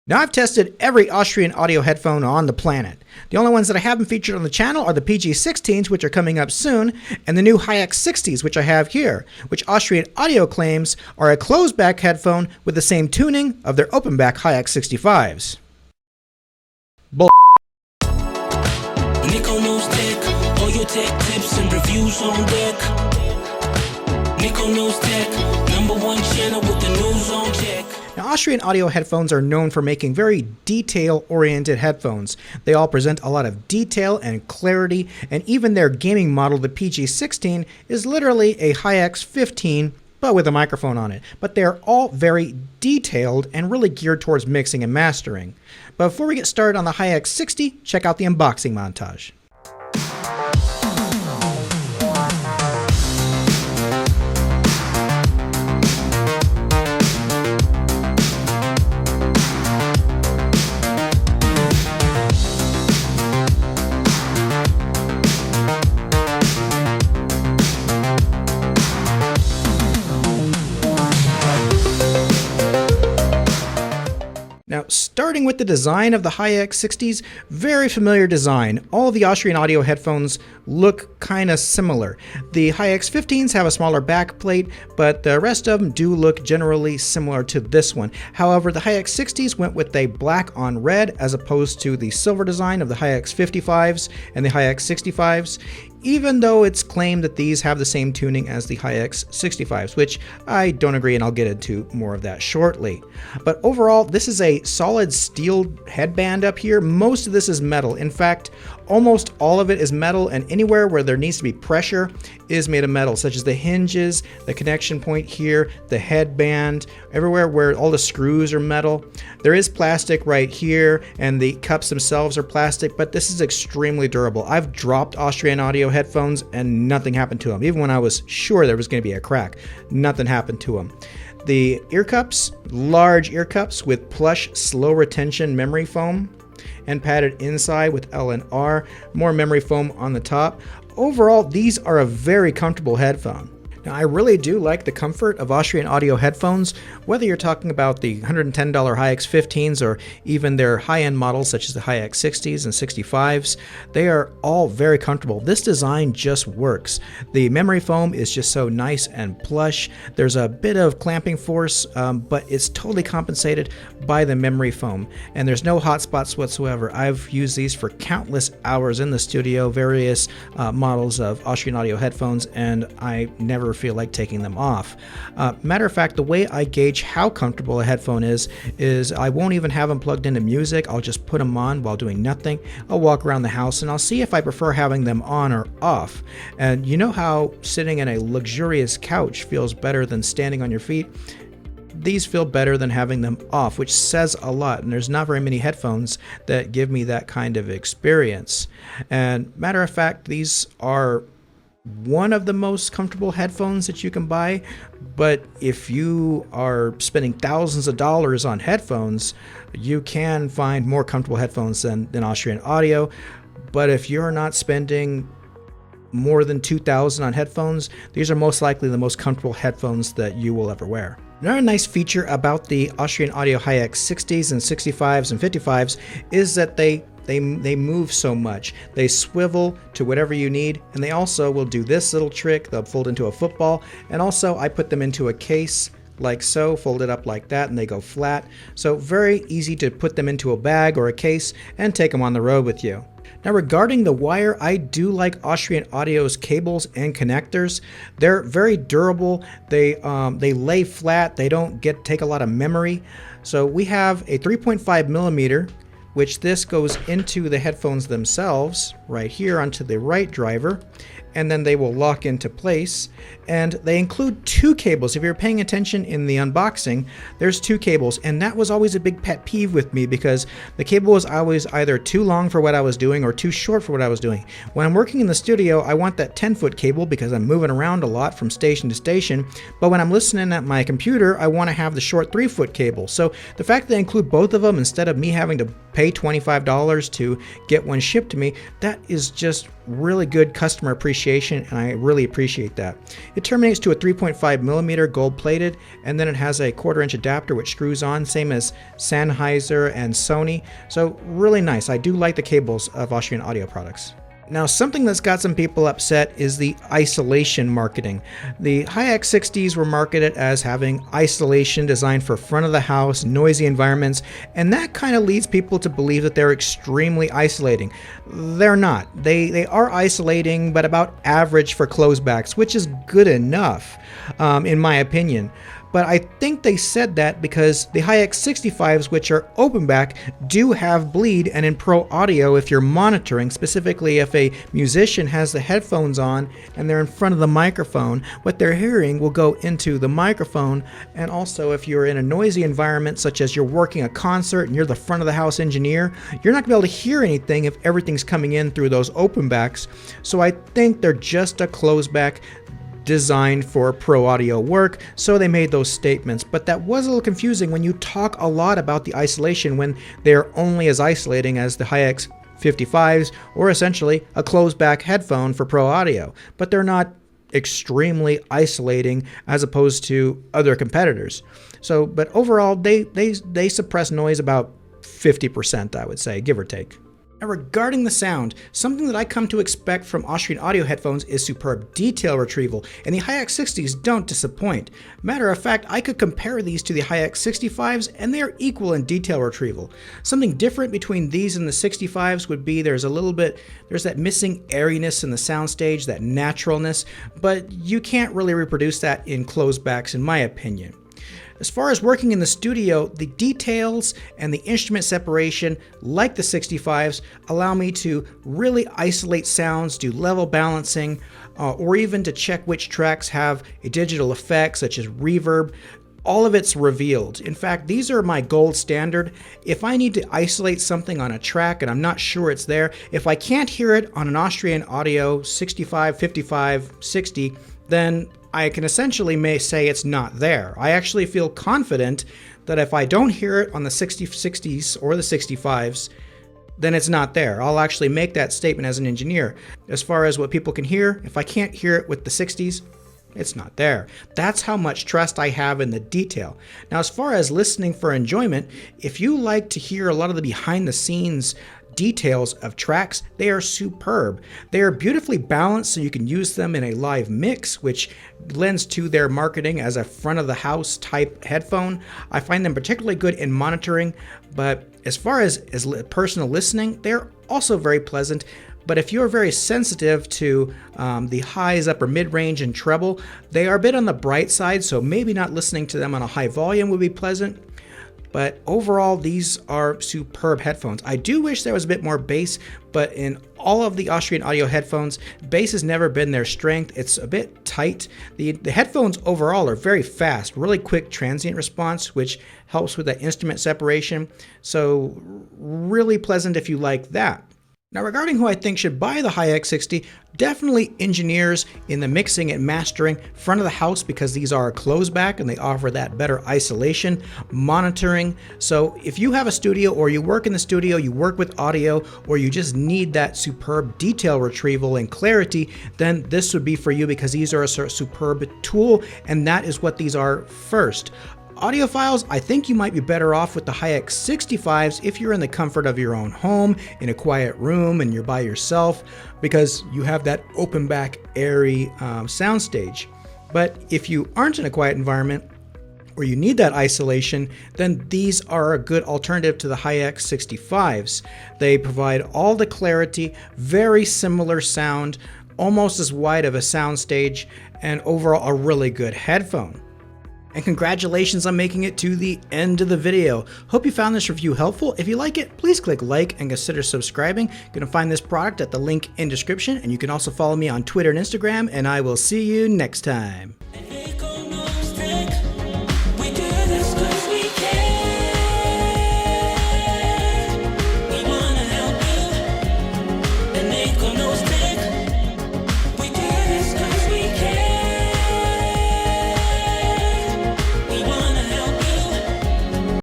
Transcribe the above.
Now, I've tested every Austrian audio headphone on the planet. The only ones that I haven't featured on the channel are the PG16s, which are coming up soon, and the new Hi-X60s, which I have here, which Austrian Audio claims are a closed-back headphone with the same tuning of their open-back Hi-X65s. Bull. Nico knows tech, all your tech tips and reviews on deck. Nico knows tech, #1 channel with the news on check. Now, Austrian Audio headphones are known for making very detail-oriented headphones. They all present a lot of detail and clarity, and even their gaming model, the PG16, is literally a Hi-X15, but with a microphone on it. But they're all very detailed and really geared towards mixing and mastering. But before we get started on the Hi-X60, check out the unboxing montage. Now, starting with the design of the Hi-X60s, very familiar design. All of the Austrian Audio headphones look kind of similar. The Hi-X15s have a smaller back plate, but the rest of them do look generally similar to this one. However, the Hi-X60s went with a black on red as opposed to the silver design of the Hi-X55s and the Hi-X65s, even though it's claimed that these have the same tuning as the Hi-X65s, which I don't agree, and I'll get into more of that shortly. But overall, this is a solid steel headband up here. Most of this is metal. In fact, almost all of it is metal, and anywhere where there needs to be pressure is made of metal, such as the hinges, the connection point here, the headband, everywhere where all the screws are metal. There is plastic right here, and the cups themselves are plastic, but this is extremely durable. I've dropped Austrian Audio headphones and nothing happened to them. Even when I was sure there was going to be a crack, nothing happened to them. The ear cups, large ear cups with plush slow retention memory foam, and padded inside with L&R, more memory foam on the top. Overall, these are a very comfortable headphone. Now, I really do like the comfort of Austrian Audio headphones, whether you're talking about the $110 Hi-X15s or even their high-end models such as the Hi-X60s and 65s. They are all very comfortable. This design just works. The memory foam is just so nice and plush. There's a bit of clamping force, but it's totally compensated by the memory foam, and there's no hot spots whatsoever. I've used these for countless hours in the studio, various models of Austrian Audio headphones, and I never feel like taking them off. Matter of fact, the way I gauge how comfortable a headphone is I won't even have them plugged into music. I'll just put them on while doing nothing. I'll walk around the house and I'll see if I prefer having them on or off. And you know how sitting in a luxurious couch feels better than standing on your feet? These feel better than having them off, which says a lot, and there's not very many headphones that give me that kind of experience. And matter of fact, these are one of the most comfortable headphones that you can buy, but if you are spending thousands of dollars on headphones, you can find more comfortable headphones than Austrian Audio. But if you're not spending more than $2,000 on headphones, these are most likely the most comfortable headphones that you will ever wear. Another nice feature about the Austrian Audio Hi-X60s and 65s and 55s is that they move so much. They swivel to whatever you need, and they also will do this little trick. They'll fold into a football, and also I put them into a case like so, fold it up like that, and they go flat. So very easy to put them into a bag or a case and take them on the road with you. Now, regarding the wire, I do like Austrian Audio's cables and connectors. They're very durable. They lay flat. They don't take a lot of memory. So we have a 3.5 millimeter, which this goes into the headphones themselves right here onto the right driver, and then they will lock into place. And they include two cables. If you're paying attention in the unboxing, there's two cables, and that was always a big pet peeve with me because the cable was always either too long for what I was doing or too short for what I was doing. When I'm working in the studio, I want that 10-foot cable because I'm moving around a lot from station to station, but when I'm listening at my computer, I want to have the short 3-foot cable. So the fact that they include both of them instead of me having to pay $25 to get one shipped to me, that is just really good customer appreciation, and I really appreciate that. It terminates to a 3.5mm gold plated, and then it has a 1/4" adapter which screws on, same as Sennheiser and Sony. So really nice. I do like the cables of Austrian Audio products. Now, something that's got some people upset is the isolation marketing. The Hi-X60s were marketed as having isolation designed for front of the house, noisy environments, and that kind of leads people to believe that they're extremely isolating. They're not. They are isolating, but about average for closebacks, which is good enough, in my opinion. But I think they said that because the Hi-X65s, which are open back, do have bleed, and in pro audio, if you're monitoring, specifically if a musician has the headphones on and they're in front of the microphone, what they're hearing will go into the microphone. And also if you're in a noisy environment, such as you're working a concert and you're the front of the house engineer, you're not going to be able to hear anything if everything's coming in through those open backs. So I think they're just a closed back designed for pro audio work, so they made those statements. But that was a little confusing when you talk a lot about the isolation when they're only as isolating as the Hi-X55s, or essentially a closed back headphone for pro audio. But they're not extremely isolating as opposed to other competitors. So, but overall, they suppress noise about 50%, I would say, give or take. Now, regarding the sound, something that I come to expect from Austrian Audio headphones is superb detail retrieval, and the Hi-X60s don't disappoint. Matter of fact, I could compare these to the Hi-X65s, and they are equal in detail retrieval. Something different between these and the 65s would be there's that missing airiness in the soundstage, that naturalness, but you can't really reproduce that in closed backs, in my opinion. As far as working in the studio, the details and the instrument separation, like the 65s, allow me to really isolate sounds, do level balancing, or even to check which tracks have a digital effect such as reverb. All of it's revealed. In fact, these are my gold standard. If I need to isolate something on a track and I'm not sure it's there, if I can't hear it on an Austrian Audio 65, 55, 60, then I can essentially may say it's not there. I actually feel confident that if I don't hear it on the 60s or the 65s, then it's not there. I'll actually make that statement as an engineer. As far as what people can hear, if I can't hear it with the 60s, it's not there. That's how much trust I have in the detail. Now, as far as listening for enjoyment, if you like to hear a lot of the behind the scenes details of tracks, they are superb. They are beautifully balanced so you can use them in a live mix, which lends to their marketing as a front of the house type headphone. I find them particularly good in monitoring, but as far as personal listening, they're also very pleasant. But if you're very sensitive to the highs, upper mid-range, and treble, they are a bit on the bright side, so maybe not listening to them on a high volume would be pleasant. But overall, these are superb headphones. I do wish there was a bit more bass, but in all of the Austrian Audio headphones, bass has never been their strength. It's a bit tight. The headphones overall are very fast, really quick transient response, which helps with that instrument separation. So really pleasant if you like that. Now, regarding who I think should buy the Hi-X60, definitely engineers in the mixing and mastering front of the house, because these are a closed back and they offer that better isolation, monitoring. So if you have a studio or you work in the studio, you work with audio, or you just need that superb detail retrieval and clarity, then this would be for you, because these are a superb tool, and that is what these are first. Audiophiles, I think you might be better off with the Hi-X65s if you're in the comfort of your own home, in a quiet room, and you're by yourself, because you have that open back, airy soundstage. But if you aren't in a quiet environment, or you need that isolation, then these are a good alternative to the Hi-X65s. They provide all the clarity, very similar sound, almost as wide of a soundstage, and overall a really good headphone. And congratulations on making it to the end of the video. Hope you found this review helpful. If you like it, please click like and consider subscribing. You're going to find this product at the link in description, and you can also follow me on Twitter and Instagram, and I will see you next time.